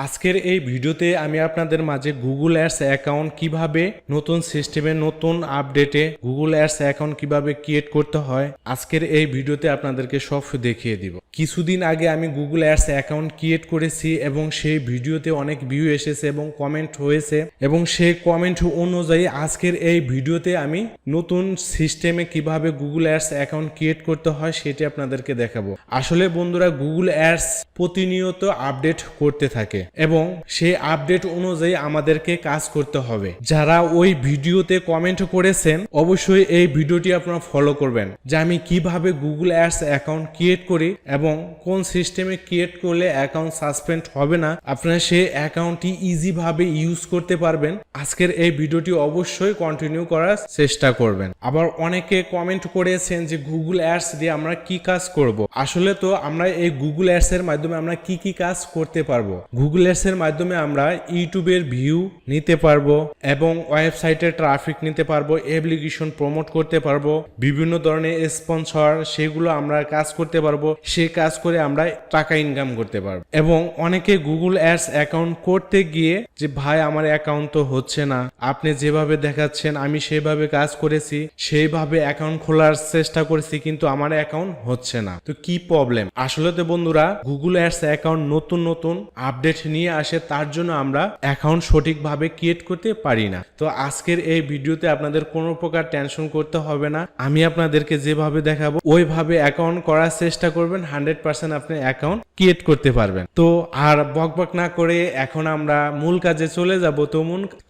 আজকের এই ভিডিওতে আমি আপনাদের মাঝে গুগল অ্যাডস অ্যাকাউন্ট কিভাবে নতুন সিস্টেমে নতুন আপডেটে গুগল অ্যাডস অ্যাকাউন্ট কিভাবে ক্রিয়েট করতে হয় আজকের এই ভিডিওতে আপনাদেরকে সব দেখিয়ে দিব। কিছুদিন আগে আমি গুগল অ্যাডস অ্যাকাউন্ট ক্রিয়েট করেছি এবং সেই ভিডিওতে অনেক ভিউ এসেছে এবং কমেন্ট হয়েছে এবং সেই কমেন্ট অনুযায়ী আজকের এই ভিডিওতে আমি নতুন সিস্টেমে কিভাবে গুগল অ্যাডস অ্যাকাউন্ট ক্রিয়েট করতে হয় সেটি আপনাদেরকে দেখাবো। আসলে বন্ধুরা গুগল অ্যাডস প্রতিনিয়ত আপডেট করতে থাকে এবং সেই আপডেট অনুযায়ী আমাদেরকে কাজ করতে হবে। যারা ওই ভিডিওতে কমেন্ট করেছেন অবশ্যই এই ভিডিওটি আপনারা ফলো করবেন যে আমি কিভাবে গুগল অ্যাডস অ্যাকাউন্ট ক্রিয়েট করি এবং কোন সিস্টেমে ক্রিয়েট করলে অ্যাকাউন্ট সাসপেন্ড হবে না, আপনারা সেই অ্যাকাউন্টটি ইজি ভাবে ইউজ করতে পারবেন। আজকের এই ভিডিওটি অবশ্যই কন্টিনিউ করার চেষ্টা করবেন। আবার অনেকে কমেন্ট করেছেন যে গুগল অ্যাডস দিয়ে আমরা কি কাজ করব। আসলে তো আমরা এই গুগল অ্যাডস এর মাধ্যমে আমরা কি কি কাজ করতে পারবো। গুগল অ্যাডস এর মাধ্যমে আমরা ইউটিউবের ভিউ নিতে পারবো এবং ওয়েবসাইটের ট্রাফিক নিতে পারবো, অ্যাপ্লিকেশন প্রমোট করতে পারবো, বিভিন্ন ধরনের স্পন্সর সেগুলো আমরা কাজ করতে পারবো, সেই কাজ করে আমরা টাকা ইনকাম করতে পারবো। এবং অনেকে গুগল অ্যাডস অ্যাকাউন্ট করতে গিয়ে যে ভাই আমার অ্যাকাউন্ট তো হচ্ছে না, আপনি যেভাবে দেখাচ্ছেন আমি সেভাবে কাজ করেছি, সেইভাবে অ্যাকাউন্ট খোলার চেষ্টা করেছি কিন্তু আমার অ্যাকাউন্ট হচ্ছে না, তো কি প্রবলেম। আসলে তো বন্ধুরা গুগল অ্যাডস অ্যাকাউন্ট নতুন নতুন আপডেট নিয়ে আসে, তার জন্য আমরা অ্যাকাউন্ট সঠিকভাবে ক্রিয়েট করতে পারি না। তো আজকের এই ভিডিওতে আপনাদের কোনো প্রকার টেনশন করতে হবে না, আমি আপনাদেরকে যেভাবে দেখাবো ওইভাবে অ্যাকাউন্ট করার চেষ্টা করবেন, 100% আপনি অ্যাকাউন্ট ক্রিয়েট করতে পারবেন। তো আর বকবক না করে এখন আমরা মূল কাজে চলে যাব।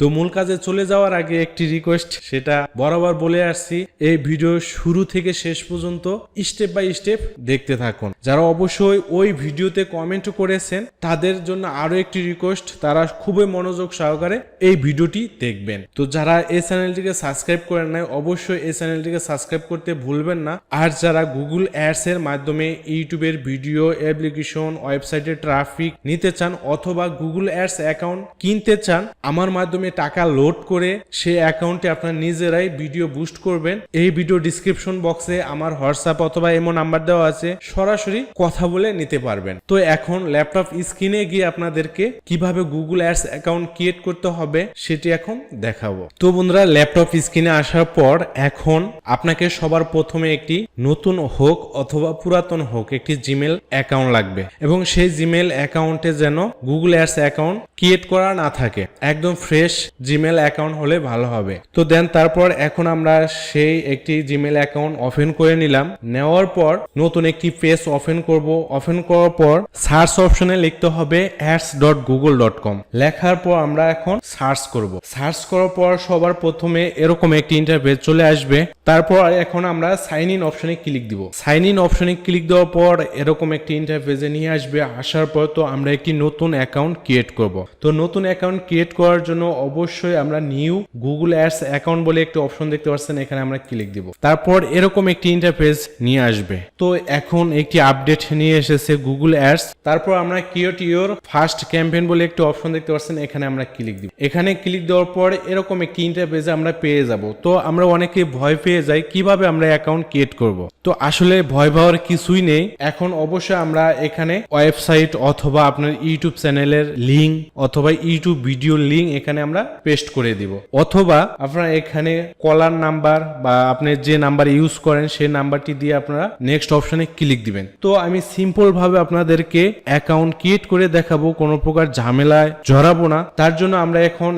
তো মূল কাজে চলে যাওয়ার আগে একটি রিকোয়েস্ট, সেটা বরাবর বলে আসছি, এই ভিডিও শুরু থেকে শেষ পর্যন্ত স্টেপ বাই স্টেপ দেখতে থাকুন। যারা অবশ্যই ওই ভিডিওতে কমেন্ট করেছেন তাদের জন্য আরো একটি রিকোয়েস্ট, তারা খুবই মনোযোগ সহকারে এই ভিডিওটি দেখবেন। তো যারা এই চ্যানেলটিকে সাবস্ক্রাইব করেন নাই অবশ্যই এই চ্যানেলটিকে সাবস্ক্রাইব করতে ভুলবেন না। আর যারা গুগল অ্যাডস এর মাধ্যমে ইউটিউবের ভিডিও, অ্যাপ্লিকেশন, ওয়েবসাইটে ট্রাফিক নিতে চান অথবা গুগল অ্যাডস অ্যাকাউন্ট কিনতে চান, আমার মাধ্যমে টাকা লোড করে সেই অ্যাকাউন্টে আপনার নিজেরাই ভিডিও বুস্ট করবেন। এই ভিডিও ডিসক্রিপশন বক্সে আমার হোয়াটসঅ্যাপ অথবা ইমো নাম্বার দেওয়া আছে, সরাসরি কথা বলে নিতে পারবেন। তো এখন ল্যাপটপ স্ক্রিনে গিয়ে আপনাদেরকে কিভাবে গুগল অ্যাডস অ্যাকাউন্ট ক্রিয়েট করতে হবে সেটি এখন দেখাবো। তো বন্ধুরা ল্যাপটপ স্ক্রিনে আসার পর এখন আপনাকে সবার প্রথমে একটি নতুন হোক অথবা পুরাতন হোক একটি জিমেল অ্যাকাউন্ট লাগবে এবং সেই জিমেল অ্যাকাউন্টে যেন গুগল অ্যাডস অ্যাকাউন্ট ক্রিয়েট করা না থাকে, একদম ফ্রেশ জিমেল অ্যাকাউন্ট হলে ভালো হবে। তো দেন তারপর এখন আমরা সেই একটি জিমেল অ্যাকাউন্ট ওপেন করে নিলাম। নেওয়ার পর নতুন একটি পেজ ওপেন করব। ওপেন করার পর সার্চ অপশনে লিখতে হবে ads.google.com। লেখার পর আমরা এখন সার্চ করব। সার্চ করার পর সবার প্রথমে এরকম একটি ইন্টারফেস চলে আসবে। তারপর এখন আমরা সাইন ইন অপশনে ক্লিক দিব। সাইন ইন অপশনে ক্লিক দেওয়ার পর এরকম একটি ইন্টারফেসে নিয়ে আসবে। আসার পর তো আমরা একটি নতুন অ্যাকাউন্ট ক্রিয়েট করব। তো নতুন অ্যাকাউন্ট ক্রিয়েট করার জন্য অবশ্যই আমরা নিউ গুগল অ্যাডস অ্যাকাউন্ট বলে একটি অপশন দেখতে পাচ্ছেন, এখানে আমরা ক্লিক দিব। তারপর এরকম একটি ইন্টারফেস নিয়ে আসবে। তো এখন একটি আপডেট নিয়ে এসেছে গুগল অ্যাডস। তারপর আমরা ক্রিয়েট ইওর ফার্স্ট ক্যাম্পেইন বলে একটি অপশন দেখতে পাচ্ছেন, এখানে আমরা ক্লিক দিব। এখানে ক্লিক দেওয়ার পর এরকম একটি ইন্টারফেসে আমরা পেয়ে যাব। তো আমরা অনেকে ভয় পেয়ে যাই কিভাবে আমরা অ্যাকাউন্ট ক্রিয়েট করব। তো আসলে ভয় পাওয়ার কিছুই নেই। এখন অবশ্যই আমরা এখানে ওয়েবসাইট অথবা আপনার ইউটিউব চ্যানেলের লিংক অথবা ইউটিউব ভিডিও লিংক এখানে আমরা পেস্ট করে দিব, অথবা আপনারা এখানে কলার নাম্বার বা আপনি যে নাম্বার ইউজ করেন সেই নাম্বারটি দিয়ে আপনারা নেক্সট অপশনে ক্লিক দিবেন। তো আমি সিম্পল ভাবে আপনাদেরকে অ্যাকাউন্ট ক্রিয়েট করে দেখাবো, কোনো প্রকার ঝামেলায় জড়াবো না। তার জন্য আমরা এখন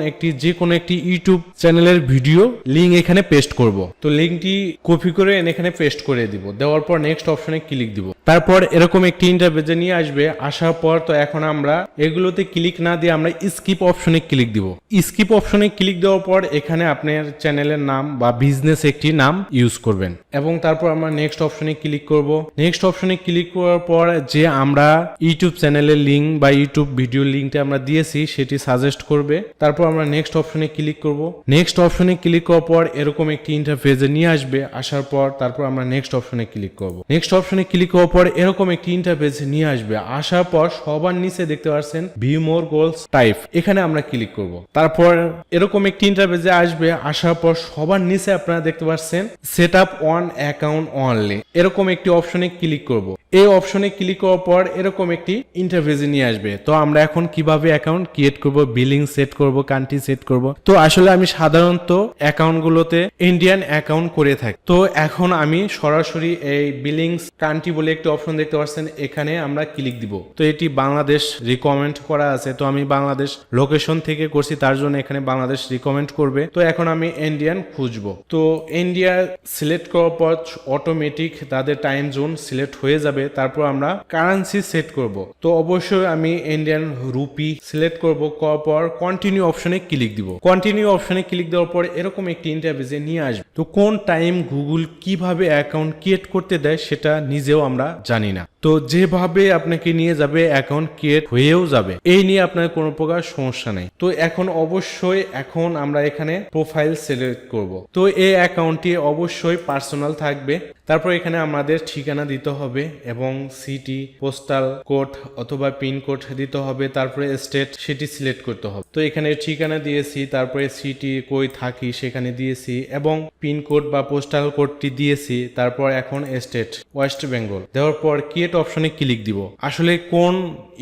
যে কোনো একটি ইউটিউব চ্যানেলের ভিডিও লিংক এখানে পেস্ট করব। তো লিংকটি কপি করে এখানে পেস্ট করে দিব। দেওয়ার পর নেক্সট অপশনে ক্লিক দিব। তারপর এরকম একটি ইন্টারফেসে নিয়ে আসবে। আসার পর তো এখন আমরা এগুলোতে ক্লিক না দিয়ে আমরা স্কিপ অপশনে ক্লিক দিব। স্কিপ অপশনে ক্লিক দেওয়ার পর এখানে আপনার চ্যানেলের নাম বা বিজনেস একটি নাম ইউজ করবেন এবং তারপর আমরা নেক্সট অপশনে ক্লিক করব। নেক্সট অপশনে ক্লিক করার পর যে আমরা ইউটিউব চ্যানেলের লিংক বা ইউটিউব ভিডিও লিংকটা আমরা দিয়েছি সেটি সাজেস্ট করবে। তারপর আমরা নেক্সট অপশনে ক্লিক করব। নেক্সট অপশনে ক্লিক করার পর এরকম একটি ইন্টারফেসে নিয়ে আসবে। আসার পর তারপর আমরা নেক্সট অপশনে ক্লিক করব। নেক্সট অপশনে ক্লিক করার পর এরকম একটি ইন্টারফেসে নিয়ে আসবে। আসার পর সবার নিচে দেখতে পাচ্ছেন ভিউ মোর গোলস টাইপ, এখানে আমরা ক্লিক করব। তারপর এরকম একটি ইন্টারফেসে আসবে। আসার পর সবার নিচে আপনারা দেখতে পাচ্ছেন set up on account only, এরকম একটি অপশনে ক্লিক করব। এই অপশনে ক্লিক করার পর এরকম একটি ইন্টারফেসে নিয়ে আসবে। তো আমরা এখন কিভাবে অ্যাকাউন্ট ক্রিয়েট করব, বিলিং সেট করব, কান্ট্রি সেট করব। তো আসলে আমি সাধারণত অ্যাকাউন্টগুলোতে ইন্ডিয়ান অ্যাকাউন্ট করে থাকি। তো এখন আমি সরাসরি এই বিলিংস কান্ট্রি বলে একটি অপশন দেখতে পাচ্ছেন, এখানে আমরা ক্লিক দিব। তো এটি বাংলাদেশ রিকমেন্ড করা আছে, তো আমি বাংলাদেশ লোকেশন থেকে করছি, তার জন্য এখানে বাংলাদেশ রিকমেন্ড করবে। তো এখন আমি ইন্ডিয়ান খুঁজবো। তো ইন্ডিয়া সিলেক্ট করার পর অটোমেটিক তাদের টাইম জোন সিলেক্ট হয়ে যাবে। তারপর আমরা কারেন্সি সেট করব। তো অবশ্যই আমি ইন্ডিয়ান রুপি সিলেক্ট করব, করার পর কন্টিনিউ অপশনে ক্লিক দিব। কন্টিনিউ অপশনে ক্লিক দেওয়ার পর এরকম একটি ইন্টারফেসে নিয়ে আসবে। তো কোন টাইম গুগল কিভাবে অ্যাকাউন্ট ক্রিয়েট করতে দেয় সেটা নিজেও আমরা জানি না। তো যেভাবে আপনাকে নিয়ে যাবে অ্যাকাউন্ট ক্রিয়েট হয়েও যাবে, এই নিয়ে আপনার কোনো প্রকার সমস্যা নেই। তো এখন অবশ্যই এখন আমরা এখানে প্রোফাইল সিলেক্ট করব। তো এই অ্যাকাউন্টটি অবশ্যই পার্সোনাল থাকবে। তারপর এখানে আমাদের ঠিকানা দিতে হবে এবং সিটি, পোস্টাল কোড অথবা পিন কোড দিতে হবে। তারপরে স্টেট সেটি সিলেক্ট করতে হবে। তো এখানে ঠিকানা দিয়েছি, তারপরে সিটি কই থাকি সেখানে দিয়েছি এবং পিন কোড বা পোস্টাল কোডটি দিয়েছি। তারপর এখন স্টেট ওয়েস্ট বেঙ্গল দেওয়ার পর ক্রিয়েট অপশনে ক্লিক দিব। আসলে কোন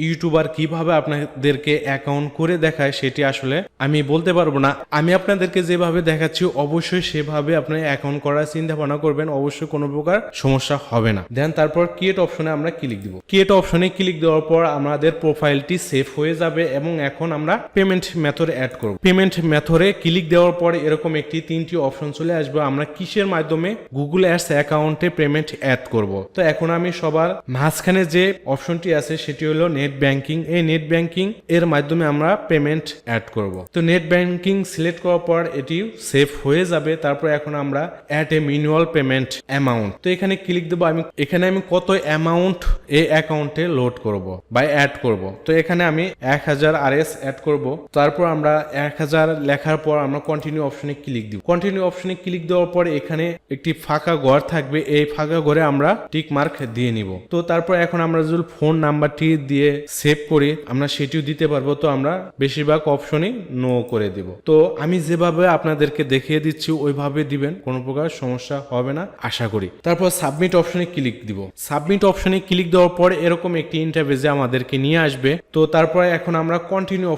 ইউটিউবার কিভাবে আপনাদেরকে অ্যাকাউন্ট করে দেখায় সেটি আসলে আমি বলতে পারবো না। আমি আপনাদেরকে যেভাবে দেখাচ্ছি অবশ্যই সেভাবে আপনি অ্যাকাউন্ট করার চিন্তা ভাবনা করবেন, অবশ্যই কোনো প্রকার সমস্যা হবে না। দেন তারপর ক্রিয়েট অপশনে আমরা ক্লিক দিব। ক্রিয়েট অপশনে ক্লিক দেওয়ার পর আমাদের প্রোফাইলটি সেভ হয়ে যাবে এবং এখন আমরা পেমেন্ট মেথড অ্যাড করব। পেমেন্ট মেথডে ক্লিক দেওয়ার পর এরকম একটি 3টি অপশন চলে আসবে। আমরা কিসের মাধ্যমে গুগল অ্যাডস অ্যাকাউন্টে পেমেন্ট অ্যাড করব। তো এখন আমি সবার মাঝখানে যে অপশনটি আছে সেটি হলো নেট ব্যাংকিং। এই নেট ব্যাংকিং এর মাধ্যমে আমরা পেমেন্ট অ্যাড করব। তো নেট ব্যাংকিং সিলেক্ট করার পর এটি সেভ হয়ে যাবে। তারপর এখন আমরা add a minimal payment amount, তো এখানে ক্লিক দেবো। এখানে আমি কত অ্যামাউন্ট এই অ্যাকাউন্টে লোড করব বা অ্যাড করব। তো এখানে আমি 1000 RS অ্যাড করব। তারপর আমরা 1000 লেখার পর আমরা কন্টিনিউ অপশনে ক্লিক দিব। কন্টিনিউ অপশনে ক্লিক দেওয়ার পর এখানে একটি ফাঁকা ঘর থাকবে, এই ফাঁকা ঘরে আমরা টিক মার্ক দিয়ে নিব। তো তারপর এখন আমরা যদি ফোন নাম্বারটি দিয়ে সেভ করি আমরা সেটিও দিতে পারবো। তো আমরা বেশিরভাগ অপশনই নো করে দিব। তো আমি যেভাবে আপনাদেরকে দেখিয়ে দিচ্ছি ওইভাবে দিবেন, কোনো প্রকার সমস্যা হবে না আশা করি। তারপর সাবমিট অপশনে ক্লিক দিব। সাবমিট অপশনে ক্লিক দেওয়ার পর এরকম একটি ইন্টারফেসে আমাদেরকে নিয়ে আসবে। তো তারপরে এখন আমরা কন্টিনিউ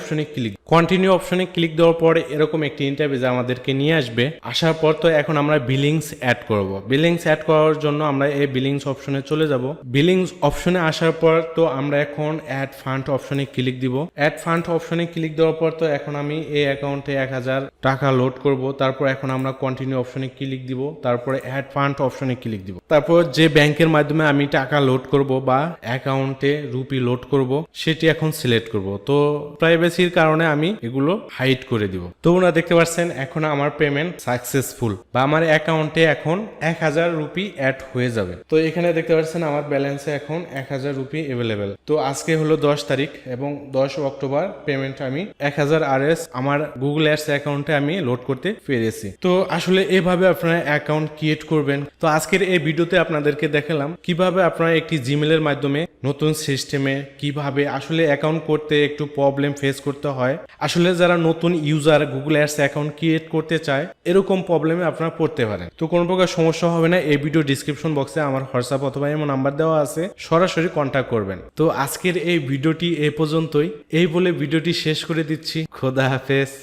অপশনে ক্লিক দেওয়ার পর এরকম একটি ইন্টারফেসে আমাদেরকে নিয়ে আসবে। আসার পর তো এখন আমরা বিলিংস অ্যাড করব। বিলিংস অ্যাড করার জন্য আমরা এই বিলিংস অপশনে চলে যাব। বিলিংস অপশনে আসার পর তো আমরা এখন অ্যাড ফান্ড অপশনে ক্লিক দিব। অ্যাড ফান্ড অপশনে ক্লিক দেওয়ার পর তো এখন আমি এই অ্যাকাউন্টে 1000 টাকা লোড করব। তারপর এখন আমরা কন্টিনিউ অপশনে ক্লিক দিব। তারপরে অ্যাড ফান্ড অপশনে ক্লিক দিব। তারপর যে ব্যাংকের মাধ্যমে আমি টাকা লোড করব বা অ্যাকাউন্টে রুপি লোড করব সেটি এখন সিলেক্ট করব। তো প্রাইভেসির কারণে আমি এগুলো হাইড করে দিব। তো ওনারা দেখতে পাচ্ছেন এখন আমার পেমেন্ট সাকসেসফুল বা আমার অ্যাকাউন্টে এখন 1000 রুপি অ্যাড হয়ে যাবে। তো এখানে দেখতে পাচ্ছেন আমার ব্যালেন্সে এখন 1000 রুপি অ্যাভেলেবেল। তো আজকে হলো 10 তারিখ এবং 10 অক্টোবর পেমেন্ট আমি 1000 RS আমার গুগল অ্যাডস অ্যাকাউন্টে আমি লোড করতে পেরেছি। তো আসলে এভাবে আপনারা অ্যাকাউন্ট ক্রিয়েট করবেন। তো আজকের এই ভিডিওতে আপনাদেরকে দেখালাম কিভাবে আপনারা একটি জিমেলের মাধ্যমে নতুন সিস্টেমে কিভাবে আসলে অ্যাকাউন্ট করতে একটু প্রবলেম ফেস করতে হয়। আসলে যারা নতুন user Google ads account create করতে চায় এরকম প্রবলেমে আপনারা পড়তে পারেন। তো কোনো প্রকার সমস্যা হবে না, এই ভিডিও ডিসক্রিপশন বক্সে আমার হোয়াটসঅ্যাপ অথবা IMO নাম্বার দেওয়া আছে, সরাসরি কন্ট্যাক্ট করবেন। তো আজকের এই ভিডিওটি এই পর্যন্তই, এই বলে ভিডিওটি শেষ করে দিচ্ছি। খোদা হাফেজ।